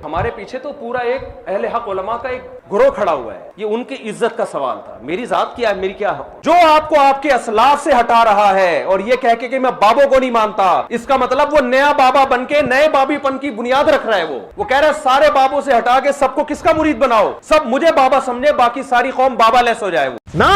ہمارے پیچھے تو پورا ایک اہل حق علماء کا ایک گروہ کھڑا ہوا ہے، یہ ان کی عزت کا سوال تھا۔ میری ذات کیا ہے، میری کیا حق؟ جو آپ کو آپ کے اسلاف سے ہٹا رہا ہے اور یہ کہہ کے کہ میں بابوں کو نہیں مانتا، اس کا مطلب وہ نیا بابا بن کے نئے بابی پن کی بنیاد رکھ رہا ہے۔ وہ کہہ رہا ہے سارے بابوں سے ہٹا کے سب کو کس کا مرید بناؤ، سب مجھے بابا سمجھے، باقی ساری قوم بابا لیس ہو جائے۔ وہ نہ،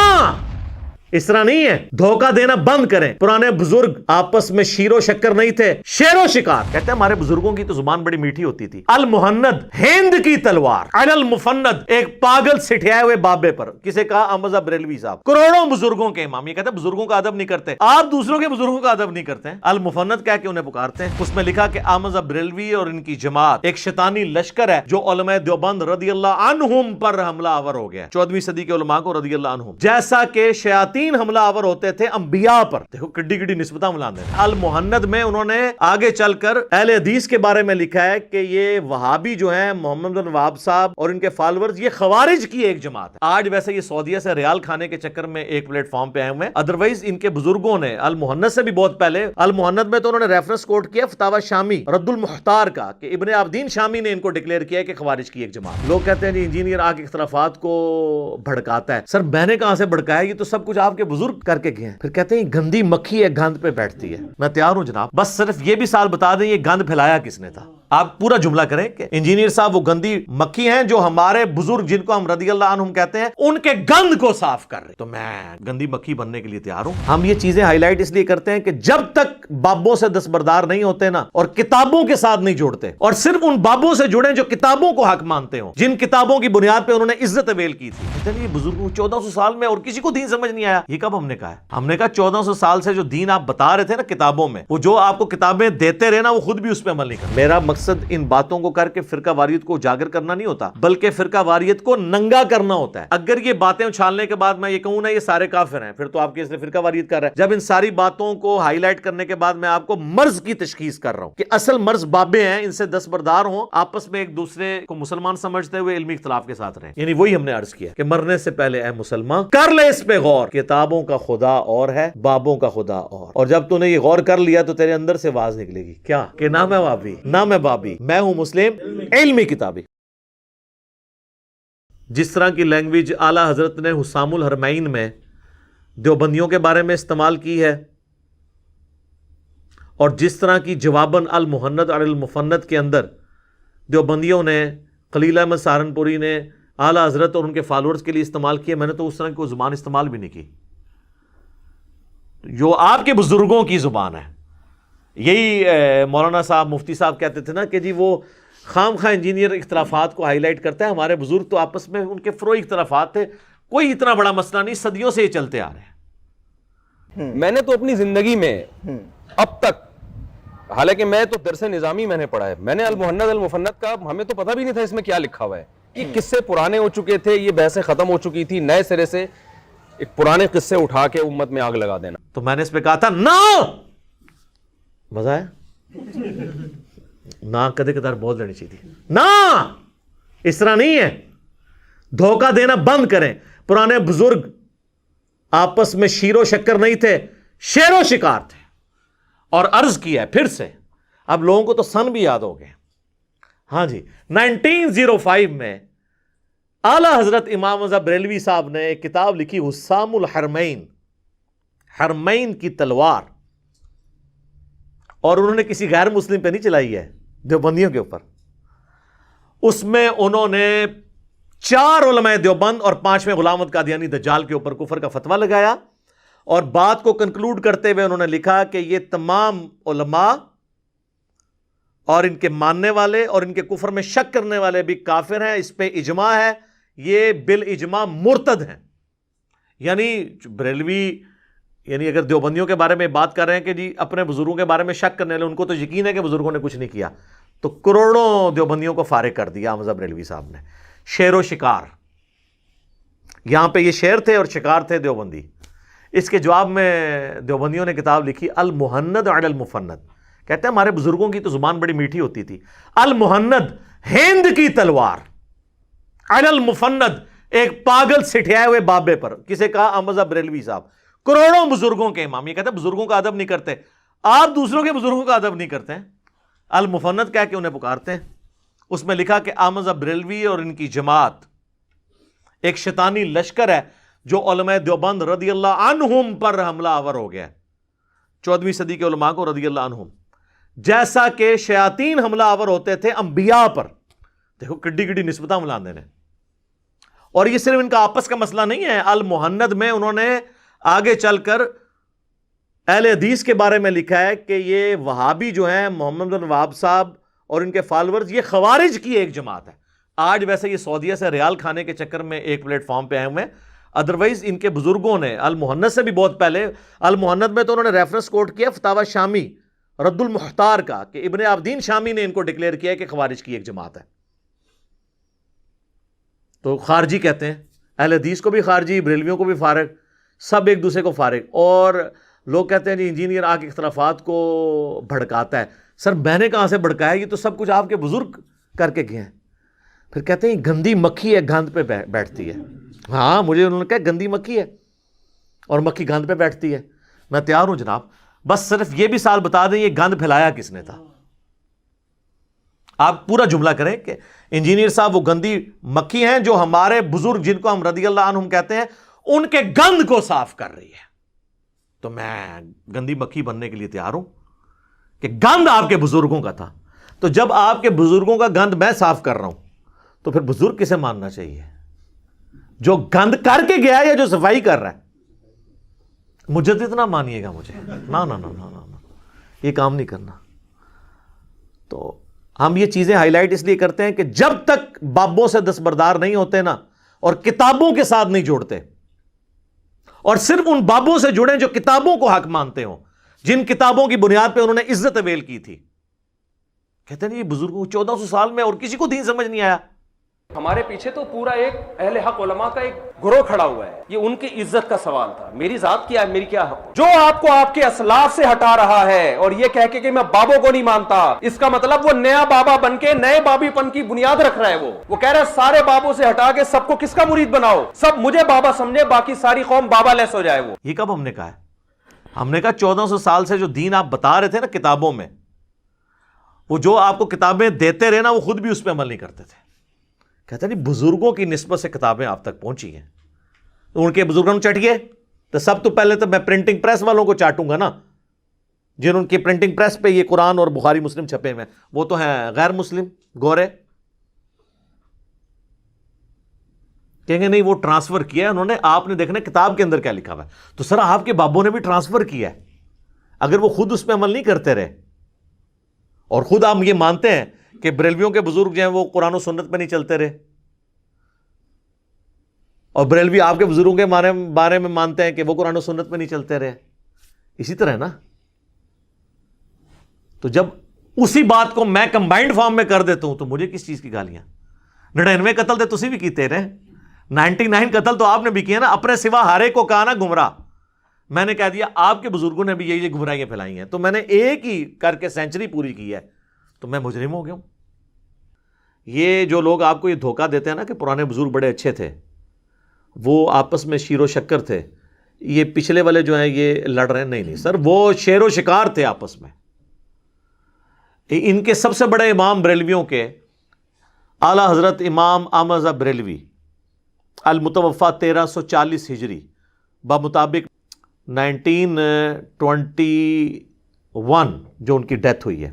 اس طرح نہیں ہے۔ دھوکہ دینا بند کریں۔ پرانے بزرگ آپس میں شیر و شکر نہیں تھے، شیر و شکار۔ کہتے ہیں ہمارے بزرگوں کی تو زبان بڑی میٹھی ہوتی تھی۔ المہند، ہند کی تلوار، علی المفند، ایک پاگل سٹھیائے ہوئے بابے پر۔ کسے کہا؟ احمد رضا بریلوی صاحب، کروڑوں بزرگوں کے امام۔ یہ کہتے ہیں بزرگوں کا ادب نہیں کرتے، آپ دوسروں کے بزرگوں کا ادب نہیں کرتے ہیں۔ المفند کہہ کے انہیں پکارتے ہیں۔ اس میں لکھا کہ احمد رضا بریلوی اور ان کی جماعت ایک شیطانی لشکر ہے جو علماء دیوبند رضی اللہ عنہم پر حملہ آور ہو گیا، 14ویں صدی کے علماء کو رضی اللہ عنہم، جیسا کہ شیاطین حملہ آور ہوتے تھے انبیاء پر۔ دیکھو کڈی کڈی نسبتاں ملاندے ہیں۔ المہند میں انہوں نے آگے چل کر اہل حدیث کے بارے میں لکھا ہے کہ یہ وہابی جو ہیں، محمد بن وہاب صاحب اور ان کے فالورز، یہ خوارج کی ایک جماعت ہے۔ آج ویسے یہ سعودیہ سے ریال کھانے کے چکر میں ایک پلیٹ فارم پہ آئے ہوئے ہیں، ادروائز ان کے بزرگوں نے المہند سے بھی بہت پہلے، المہند میں تو انہوں نے ریفرنس کوٹ کیا فتاوی شامی رد المختار کا، کہ ابن عابدین شامی نے ان کو ڈکلیئر کیا ہے کہ خوارج کی ایک جماعت۔ لوگ کہتے ہیں جی انجینئر آ کے اختلافات کو بھڑکاتا ہے۔ سر میں نے کہاں سے بھڑکایا؟ یہ تو سب کچھ آپ کے بزرگ کر کے گئے ہیں۔ پھر کہتے ہیں یہ گندی مکھی ہے، گند پہ بیٹھتی ہے۔ میں تیار ہوں جناب، بس صرف یہ بھی سال بتا دیں یہ گند پھیلایا کس نے تھا۔ آپ پورا جملہ کریں کہ انجینئر صاحب وہ گندی مکھی ہیں جو ہمارے بزرگ جن کو ہم رضی اللہ عنہم کہتے ہیں ان کے گند کو صاف کر رہے۔ تو میں گندی مکھی بننے کے لیے تیار ہوں۔ ہم یہ چیزیں ہائی لائٹ اس لیے کرتے ہیں کہ جب تک بابوں سے دستبردار نہیں ہوتے نا، اور کتابوں کے ساتھ نہیں جوڑتے، اور صرف ان بابوں سے جڑیں جو کتابوں کو حق مانتے ہوں، جن کتابوں کی بنیاد پہ انہوں نے عزت اویل کی تھی۔ کہتے ہیں یہ بزرگوں 1400 سال میں اور کسی کو دین سمجھ نہیں آیا۔ یہ کب ہم نے کہا ہے؟ ہم نے کہا 1400 سال سے جو دین آپ بتا رہے تھے نا کتابوں میں، وہ جو آپ کو کتابیں دیتے رہے نا، وہ خود بھی اس پہ عمل نہیں کرتے۔ میرا مقصد ان باتوں کو کر کے فرقہ واریت کو اجاگر کرنا نہیں ہوتا، بلکہ فرقہ واریت کو ننگا کرنا ہوتا ہے۔ اگر یہ باتیں اچھالنے کے بعد میں یہ کہوں نا یہ سارے کافر ہیں، پھر تو آپ کے اس نے فرقہ واریت کر رہا ہے۔ جب ان ساری باتوں کو ہائی لائٹ کرنے کے بعد میں آپ کو مرض کی تشخیص کر رہا ہوں کہ اصل مرض بابے ہیں، ان سے دستبردار ہوں، آپس میں ایک دوسرے کو مسلمان سمجھتے ہوئے علمی اختلاف کے ساتھ رہیں۔ یعنی وہی ہم نے عرض کیا کہ مرنے سے پہلے اے مسلمان کر لے اس پہ غور، کتابوں کا خدا اور ہے، بابوں کا خدا اور جب تو نے یہ غور کر لیا تو تیرے اندر سے آواز نکلے گی کیا کہ نہ میں وابی نہ میں بابی، میں ہوں مسلم علمی کتابی۔ جس طرح کی لینگویج اعلی حضرت نے حسام الحرمین میں دیوبندیوں کے بارے میں استعمال کی ہے، اور جس طرح کی جواباً المہند علی المفند کے اندر دیوبندیوں نے، خلیل احمد سہارنپوری نے اعلی حضرت اور ان کے فالورز کے لیے استعمال کیا، میں نے تو اس طرح کی کوئی زبان استعمال بھی نہیں کی جو آپ کے بزرگوں کی زبان ہے۔ یہی مولانا صاحب مفتی صاحب کہتے تھے نا کہ جی وہ خام خواہ انجینئر اختلافات کو ہائی لائٹ کرتا ہے، ہمارے بزرگ تو آپس میں ان کے فروئی اختلافات تھے، کوئی اتنا بڑا مسئلہ نہیں، صدیوں سے یہ چلتے آ رہے ہیں۔ میں نے تو اپنی زندگی میں اب تک، حالانکہ میں تو درس نظامی میں نے پڑھا ہے، میں نے المہند المفند کا ہمیں تو پتہ بھی نہیں تھا اس میں کیا لکھا ہوا ہے۔ یہ قصے پرانے ہو چکے تھے، یہ بحثیں ختم ہو چکی تھی، نئے سرے سے ایک پرانے قصے اٹھا کے امت میں آگ لگا دینا۔ تو میں نے اس پہ کہا تھا نہ، مزہ ہے نہ، کدے کدار بول دینی چاہیے تھی نہ، اس طرح نہیں ہے۔ دھوکہ دینا بند کریں۔ پرانے بزرگ آپس میں شیر و شکر نہیں تھے، شیر و شکار تھے۔ اور عرض کیا ہے پھر سے، اب لوگوں کو تو سن بھی یاد ہو گئے۔ ہاں جی، 1905 میں اعلی حضرت امام رضا بریلوی صاحب نے ایک کتاب لکھی حسام الحرمین، حرمین کی تلوار، اور انہوں نے کسی غیر مسلم پہ نہیں چلائی ہے، دیوبندیوں کے اوپر۔ اس میں انہوں نے 4 علماء دیوبند اور 5ویں غلام احمد قادیانی دجال کے اوپر کفر کا فتویٰ لگایا، اور بات کو کنکلوڈ کرتے ہوئے انہوں نے لکھا کہ یہ تمام علماء اور ان کے ماننے والے اور ان کے کفر میں شک کرنے والے بھی کافر ہیں، اس پہ اجماع ہے، یہ بالاجماع مرتد ہیں۔ یعنی بریلوی، یعنی اگر دیوبندیوں کے بارے میں بات کر رہے ہیں کہ جی اپنے بزرگوں کے بارے میں شک کرنے والے، ان کو تو یقین ہے کہ بزرگوں نے کچھ نہیں کیا، تو کروڑوں دیوبندیوں کو فارغ کر دیا احمد بریلوی صاحب نے۔ شیر و شکار، یہاں پہ یہ شیر تھے اور شکار تھے دیوبندی۔ اس کے جواب میں دیوبندیوں نے کتاب لکھی المہند علی المفند، کہتے ہیں ہمارے بزرگوں کی تو زبان بڑی میٹھی ہوتی تھی۔ المہند، ہند کی تلوار، علی المفند، ایک پاگل سٹھیائے ہوئے بابے پر۔ کسے کہا؟ احمد بریلوی صاحب، کروڑوں بزرگوں کے امام۔ یہ کہتے ہیں بزرگوں کا ادب نہیں کرتے، آپ دوسروں کے بزرگوں کا ادب نہیں کرتے ہیں۔ المفند کہہ کے انہیں پکارتے ہیں۔ اس میں لکھا کہ احمد بریلوی اور ان کی جماعت ایک شیطانی لشکر ہے جو علماء دیوبند رضی اللہ عنہم پر حملہ آور ہو گیا ہے، 14ویں صدی کے علماء کو رضی اللہ عنہم، جیسا کہ شیاطین حملہ آور ہوتے تھے انبیاء پر۔ دیکھو کڈی کڈی نسبتاں ملاندے نے۔ اور یہ صرف ان کا آپس کا مسئلہ نہیں ہے، المحند میں انہوں نے آگے چل کر اہل حدیث کے بارے میں لکھا ہے کہ یہ وہابی جو ہیں، محمد بن وہاب صاحب اور ان کے فالورز، یہ خوارج کی ایک جماعت ہے۔ آج ویسے یہ سعودیہ سے ریال کھانے کے چکر میں ایک پلیٹ فارم پہ آئے ہوئے ہیں، ادروائز ان کے بزرگوں نے المحند سے بھی بہت پہلے، المحند میں تو انہوں نے ریفرنس کوٹ کیا فتاوی شامی رد المحتار کا، کہ ابن عابدین شامی نے ان کو ڈکلیئر کیا کہ خوارج کی ایک جماعت ہے۔ تو خارجی کہتے ہیں، اہل حدیث کو بھی خارجی، بریلویوں کو بھی فارغ، سب ایک دوسرے کو فارغ۔ اور لوگ کہتے ہیں جی انجینئر آ کے اختلافات کو بھڑکاتا ہے۔ سر میں نے کہاں سے بھڑکایا؟ یہ تو سب کچھ آپ کے بزرگ کر کے گئے ہیں۔ پھر کہتے ہیں یہ گندی مکھی ہے، گند پہ بیٹھتی ہے۔ ہاں مجھے انہوں نے کہا گندی مکھی ہے اور مکھی گند پہ بیٹھتی ہے، میں تیار ہوں جناب، بس صرف یہ بھی سال بتا دیں یہ گند پھیلایا کس نے تھا۔ آپ پورا جملہ کریں کہ انجینئر صاحب وہ گندی مکھی ہیں جو ہمارے بزرگ جن کو ہم رضی اللہ عنہم کہتے ہیں ان کے گند کو صاف کر رہی ہے، تو میں گندی مکھی بننے کے لیے تیار ہوں کہ گند آپ کے بزرگوں کا تھا۔ تو جب آپ کے بزرگوں کا گند میں صاف کر رہا ہوں تو پھر بزرگ کسے ماننا چاہیے؟ جو گند کر کے گیا یا جو صفائی کر رہا ہے؟ مجدد نہ مانیے گا مجھے، نا نا نا نا نا، یہ کام نہیں کرنا۔ تو ہم یہ چیزیں ہائی لائٹ اس لیے کرتے ہیں کہ جب تک بابوں سے دستبردار نہیں ہوتے نا، اور کتابوں کے ساتھ نہیں جوڑتے، اور صرف ان بابوں سے جڑیں جو کتابوں کو حق مانتے ہوں، جن کتابوں کی بنیاد پہ انہوں نے عزت اویل کی تھی۔ کہتے ہیں یہ بزرگوں 1400 سال میں اور کسی کو دین سمجھ نہیں آیا۔ ہمارے پیچھے تو پورا ایک اہل حق علماء کا ایک گروہ کھڑا ہوا ہے، یہ ان کی عزت کا سوال تھا۔ میری ذات کیا ہے، میری کیا حق؟ جو آپ کو آپ کے اسلاف سے ہٹا رہا ہے اور یہ کہہ کے کہ میں بابوں کو نہیں مانتا، اس کا مطلب وہ نیا بابا بن کے نئے بابی پن کی بنیاد رکھ رہا ہے۔ وہ کہہ رہا ہے سارے بابوں سے ہٹا کے سب کو کس کا مرید بناؤ، سب مجھے بابا سمجھے، باقی ساری قوم بابا لیس ہو جائے۔ وہ یہ کب ہم نے کہا ہے؟ ہم نے کہا 1400 سال سے جو دین آپ بتا رہے تھے نا کتابوں میں، وہ جو آپ کو کتابیں دیتے رہے نا، وہ خود بھی اس پہ عمل نہیں کرتے تھے۔ کہتے نہیں بزرگوں کی نسبت سے کتابیں آپ تک پہنچی ہیں، ان کے بزرگوں چٹیے تو سب تو پہلے تو میں پرنٹنگ پریس والوں کو چاٹوں گا نا، جنہوں کی پرنٹنگ پریس پہ یہ قرآن اور بخاری مسلم چھپے ہوئے، وہ تو ہیں غیر مسلم گورے۔ کہیں گے نہیں وہ ٹرانسفر کیا ہے انہوں نے، آپ نے دیکھنا کتاب کے اندر کیا لکھا ہوا ہے۔ تو سر آپ کے بابوں نے بھی ٹرانسفر کیا ہے، اگر وہ خود اس پہ عمل نہیں کرتے رہے، اور خود آپ یہ مانتے ہیں کہ بریلویوں کے بزرگ جو ہیں وہ قرآن و سنت پہ نہیں چلتے رہے، اور بریلوی آپ کے بزرگوں کے بارے میں مانتے ہیں کہ وہ قرآن و سنت پہ نہیں چلتے رہے، اسی طرح نا۔ تو جب اسی بات کو میں کمبائنڈ فارم میں کر دیتا ہوں تو مجھے کس چیز کی گالیاں؟ 99 قتل تو تسی بھی کیتے رہے، 99 قتل تو آپ نے بھی کیا نا، اپنے سوا ہر ایک کو کہا نا گمراہ۔ میں نے کہہ دیا آپ کے بزرگوں نے بھی یہ گمراہیاں پھیلائی ہیں، تو میں نے ایک ہی کر کے سینچری پوری کی ہے، تو میں مجرم ہو گیا ہوں۔ یہ جو لوگ آپ کو یہ دھوکہ دیتے ہیں نا کہ پرانے بزرگ بڑے اچھے تھے، وہ آپس میں شیر و شکر تھے، یہ پچھلے والے جو ہیں یہ لڑ رہے ہیں، نہیں سر، وہ شیر و شکار تھے آپس میں۔ ان کے سب سے بڑے امام بریلویوں کے اعلیٰ حضرت امام احمد بریلوی المتوفا 1340 ہجری بمطابق 1921 جو ان کی ڈیتھ ہوئی ہے۔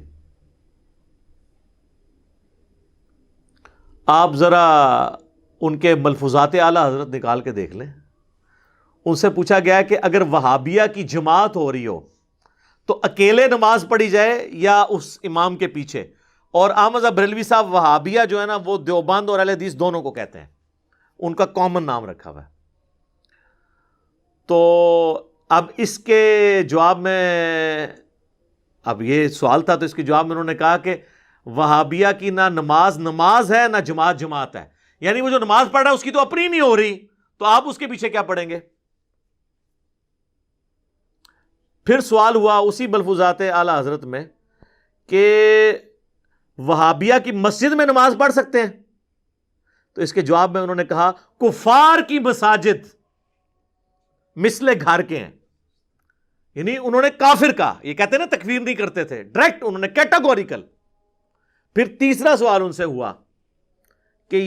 آپ ذرا ان کے ملفوظات اعلیٰ حضرت نکال کے دیکھ لیں۔ ان سے پوچھا گیا کہ اگر وہابیہ کی جماعت ہو رہی ہو تو اکیلے نماز پڑھی جائے یا اس امام کے پیچھے؟ اور احمد بریلوی صاحب وہابیہ جو ہے نا وہ دیوبند اور اہل حدیث دونوں کو کہتے ہیں، ان کا کامن نام رکھا ہوا ہے۔ تو اب اس کے جواب میں، اب یہ سوال تھا تو اس کے جواب میں انہوں نے کہا کہ وہابیہ کی نہ نماز ہے نہ جماعت ہے، یعنی وہ جو نماز پڑھ رہا ہے اس کی تو اپنی نہیں ہو رہی، تو آپ اس کے پیچھے کیا پڑھیں گے؟ پھر سوال ہوا اسی ملفوظات اعلیٰ حضرت میں کہ وہابیہ کی مسجد میں نماز پڑھ سکتے ہیں؟ تو اس کے جواب میں انہوں نے کہا کفار کی مساجد مثل گھر کے ہیں، یعنی انہوں نے کافر کا، یہ کہتے ہیں نا تکفیر نہیں کرتے تھے، ڈائریکٹ انہوں نے کیٹاگوریکل پھر تیسرا سوال ان سے ہوا کہ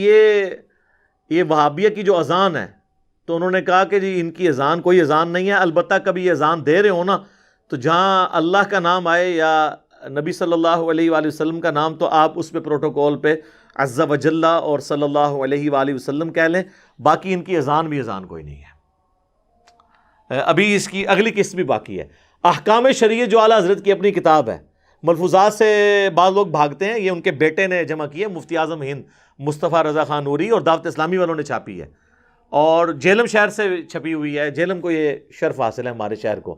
یہ وہابیہ کی جو اذان ہے، تو انہوں نے کہا کہ جی ان کی اذان کوئی اذان نہیں ہے، البتہ کبھی یہ اذان دے رہے ہو نا تو جہاں اللہ کا نام آئے یا نبی صلی اللہ علیہ وآلہ وسلم کا نام تو آپ اس پہ پروٹوکول پہ عز و جل اور صلی اللہ علیہ وآلہ وسلم کہہ لیں، باقی ان کی اذان بھی اذان کوئی نہیں ہے۔ ابھی اس کی اگلی قسط بھی باقی ہے۔ احکام شریعت جو اعلیٰ حضرت کی اپنی کتاب ہے، ملفوظات سے بعض لوگ بھاگتے ہیں، یہ ان کے بیٹے نے جمع کی ہے، مفتی اعظم ہند مصطفیٰ رضا خان نوری اور دعوت اسلامی والوں نے چھاپی ہے، اور جہلم شہر سے چھپی ہوئی ہے، جہلم کو یہ شرف حاصل ہے ہمارے شہر کو،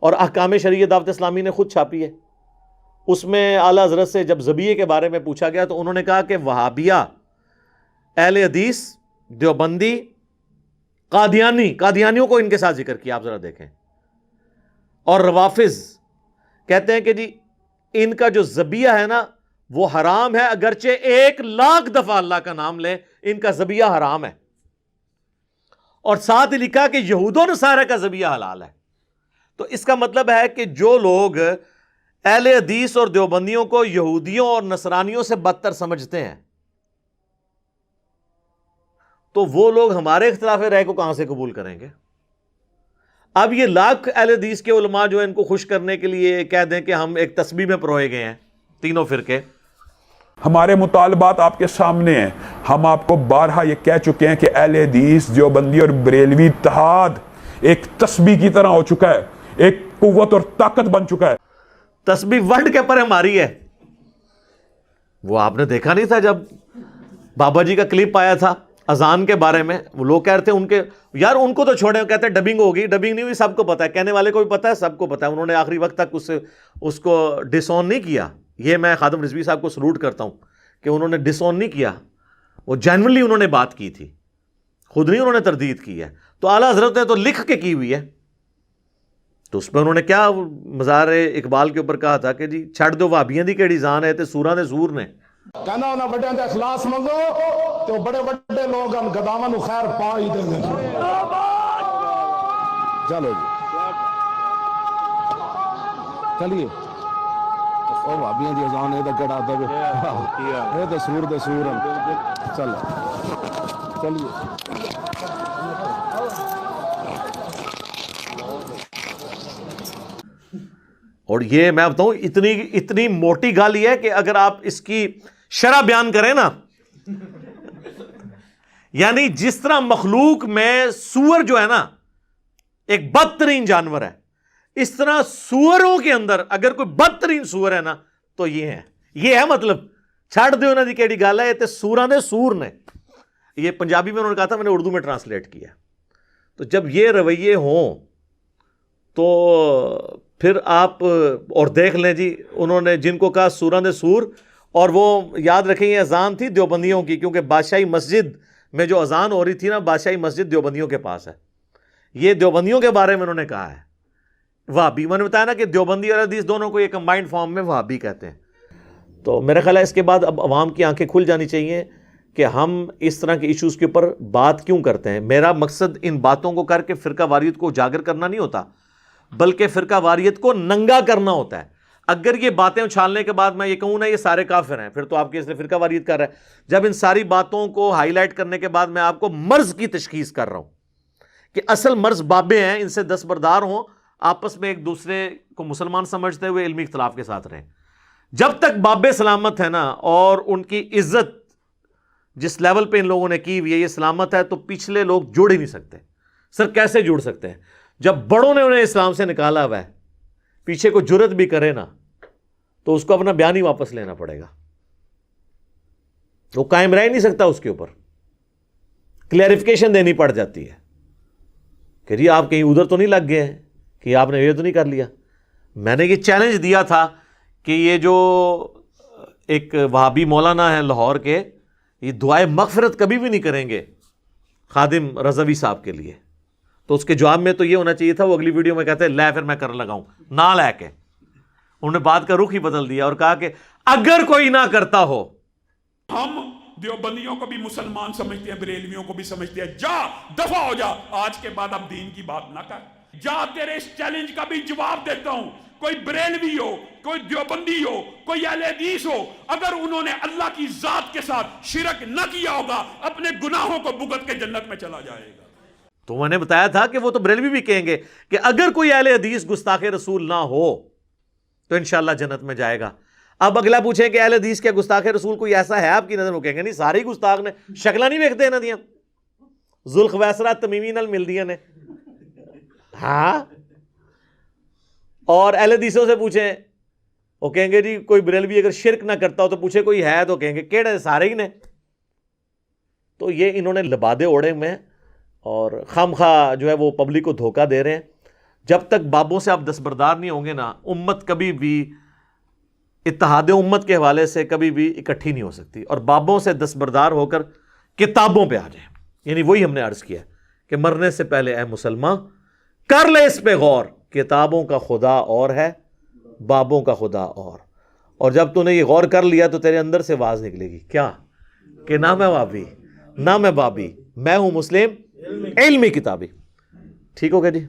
اور احکام شریعت دعوت اسلامی نے خود چھاپی ہے۔ اس میں اعلیٰ حضرت سے جب ذبیحے کے بارے میں پوچھا گیا تو انہوں نے کہا کہ وہابیہ، اہل حدیث، دیوبندی، قادیانیوں کو ان کے ساتھ ذکر کیا، آپ ذرا دیکھیں، اور روافظ کہتے ہیں کہ جی ان کا جو ذبیحہ ہے نا وہ حرام ہے، اگرچہ 1,00,000 دفعہ اللہ کا نام لیں ان کا ذبیحہ حرام ہے، اور ساتھ لکھا کہ یہود و نصارہ کا ذبیحہ حلال ہے۔ تو اس کا مطلب ہے کہ جو لوگ اہل حدیث اور دیوبندیوں کو یہودیوں اور نصرانیوں سے بدتر سمجھتے ہیں، تو وہ لوگ ہمارے اختلاف رائے کو کہاں سے قبول کریں گے؟ اب یہ لاکھ اہل حدیث کے علماء جو ان کو خوش کرنے کے لیے کہہ دیں کہ ہم ایک تسبیح میں پروئے گئے ہیں، تینوں فرقے۔ ہمارے مطالبات آپ کے سامنے ہیں، ہم آپ کو بارہا یہ کہہ چکے ہیں کہ اہل حدیث، دیوبندی اور بریلوی اتحاد ایک تسبیح کی طرح ہو چکا ہے، ایک قوت اور طاقت بن چکا ہے۔ تسبیح ورڈ کے پر ہماری ہے، وہ آپ نے دیکھا نہیں تھا جب بابا جی کا کلپ آیا تھا اذان کے بارے میں، وہ لوگ کہہ رہے تھے ان کے یار ان کو تو چھوڑیں، کہتے ہیں ڈبنگ ہوگی، ڈبنگ نہیں ہوئی، سب کو پتا ہے، کہنے والے کو بھی پتا ہے، سب کو پتا ہے، انہوں نے آخری وقت تک اس کو ڈس آن نہیں کیا۔ یہ میں خادم رضوی صاحب کو سلوٹ کرتا ہوں کہ انہوں نے ڈس آن نہیں کیا، وہ جینوئنلی انہوں نے بات کی تھی، خود نہیں انہوں نے تردید کی ہے۔ تو اعلیٰ حضرت نے تو لکھ کے کی ہوئی ہے، تو اس پہ انہوں نے کیا مزار اقبال کے اوپر کہا تھا کہ جی چھڑ دو وہابیاں دی کیڑی جان ہے تے سوراں دے زور نے، کہنا انہاں بڑیاں دے اخلاص منگو تو بڑے بڑے لوگ ہم گداواں نو خیر پا ہی دیں گے۔ چلو جی چلیے، او بھابیاں دی اذان اے تے کیڑا دے اے تے سور دے سور چلو چلیے۔ اور یہ میں بتاؤں اتنی موٹی گال یہ ہے کہ اگر آپ اس کی شرح بیان کریں نا، یعنی جس طرح مخلوق میں سور جو ہے نا ایک بدترین جانور ہے، اس طرح سوروں کے اندر اگر کوئی بدترین سور ہے نا تو یہ ہے مطلب چھڑ دے انہاں دی کیڑی گل ہے، تے سوراں دے سور نے، یہ پنجابی میں انہوں نے کہا تھا، میں نے اردو میں ٹرانسلیٹ کیا۔ تو جب یہ رویے ہوں تو پھر آپ اور دیکھ لیں جی، انہوں نے جن کو کہا سوراں دے سور، اور وہ یاد رکھیں یہ اذان تھی دیوبندیوں کی، کیونکہ بادشاہی مسجد میں جو اذان ہو رہی تھی نا، بادشاہی مسجد دیوبندیوں کے پاس ہے، یہ دیوبندیوں کے بارے میں انہوں نے کہا ہے وہابی۔ میں نے بتایا نا کہ دیوبندی اور حدیث دونوں کو یہ کمبائنڈ فارم میں وہابی کہتے ہیں۔ تو میرا خیال ہے اس کے بعد اب عوام کی آنکھیں کھل جانی چاہیے کہ ہم اس طرح کے ایشوز کے اوپر بات کیوں کرتے ہیں۔ میرا مقصد ان باتوں کو کر کے فرقہ واریت کو اجاگر کرنا نہیں ہوتا، بلکہ فرقہ واریت کو ننگا کرنا ہوتا ہے۔ اگر یہ باتیں اچھالنے کے بعد میں یہ کہوں نا یہ سارے کافر ہیں، پھر تو آپ کے اس نے فرقہ واریت کر رہا ہے۔ جب ان ساری باتوں کو ہائی لائٹ کرنے کے بعد میں آپ کو مرض کی تشخیص کر رہا ہوں کہ اصل مرض بابے ہیں، ان سے دستبردار ہوں، آپس میں ایک دوسرے کو مسلمان سمجھتے ہوئے علمی اختلاف کے ساتھ رہیں۔ جب تک بابے سلامت ہے نا، اور ان کی عزت جس لیول پہ ان لوگوں نے کی ہوئی ہے یہ سلامت ہے، تو پچھلے لوگ جوڑ ہی نہیں سکتے۔ سر کیسے جوڑ سکتے ہیں جب بڑوں نے انہیں اسلام سے نکالا ہوا ہے؟ پیچھے کو جرت بھی کرے نا تو اس کو اپنا بیان ہی واپس لینا پڑے گا، وہ قائم رہ نہیں سکتا، اس کے اوپر کلیریفیکیشن دینی پڑ جاتی ہے کہ جی آپ کہیں ادھر تو نہیں لگ گئے ہیں، کہ آپ نے یہ تو نہیں کر لیا۔ میں نے یہ چیلنج دیا تھا کہ یہ جو ایک وہابی مولانا ہے لاہور کے، یہ دعائے مغفرت کبھی بھی نہیں کریں گے خادم رضوی صاحب کے لیے، تو اس کے جواب میں تو یہ ہونا چاہیے تھا، وہ اگلی ویڈیو میں کہتے ہیں لے پھر میں کر لگاؤں، نہ لے کے انہوں نے بات کا رخ ہی بدل دیا اور کہا کہ اگر کوئی نہ کرتا ہو۔ ہم دیوبندیوں کو بھی مسلمان سمجھتے ہیں، بریلویوں کو بھی سمجھتے ہیں، جا دفع ہو جا، آج کے بعد اب دین کی بات نہ کر، جا تیرے اس چیلنج کا بھی جواب دیتا ہوں، کوئی بریلوی ہو, کوئی دیوبندی ہو, کوئی اہل حدیث ہو, اگر انہوں نے اللہ کی ذات کے ساتھ شرک نہ کیا ہوگا, اپنے گناہوں کو بھگت کے جنت میں چلا جائے گا. تو میں نے بتایا تھا کہ وہ تو بریلوی بھی کہیں گے کہ اگر کوئی اہل حدیث گستاخ رسول نہ ہو تو انشاءاللہ جنت میں جائے گا. اب اگلا پوچھیں کہ اہل حدیث کے گستاخ رسول کوئی ایسا ہے آپ کی نظر میں؟ کہیں گے نہیں, سارے گستاخ نے شکلہ نہیں ویکھتے نہ دیاں, ذوالخویسرہ تمیمی نال ملدیاں نے. ہاں, اور اہل حدیثوں سے پوچھیں, وہ کہیں گے جی کوئی بریلوی اگر شرک نہ کرتا ہو تو پوچھے کوئی ہے, تو کہیں گے کیڑے, سارے ہی نے. تو یہ انہوں نے لبادے اوڑے میں اور خامخواہ جو ہے وہ پبلک کو دھوکہ دے رہے ہیں. جب تک بابوں سے آپ دستبردار نہیں ہوں گے نا, امت کبھی بھی اتحاد امت کے حوالے سے کبھی بھی اکٹھی نہیں ہو سکتی. اور بابوں سے دستبردار ہو کر کتابوں پہ آ جائیں. یعنی وہی ہم نے عرض کیا کہ مرنے سے پہلے اے مسلمان کر لے اس پہ غور, کتابوں کا خدا اور ہے, بابوں کا خدا اور جب تو نے یہ غور کر لیا تو تیرے اندر سے آواز نکلے گی کیا, کہ نہ میں بابی نہ میں بابی, میں ہوں مسلم علمی کتابی. ٹھیک ہو گیا جی.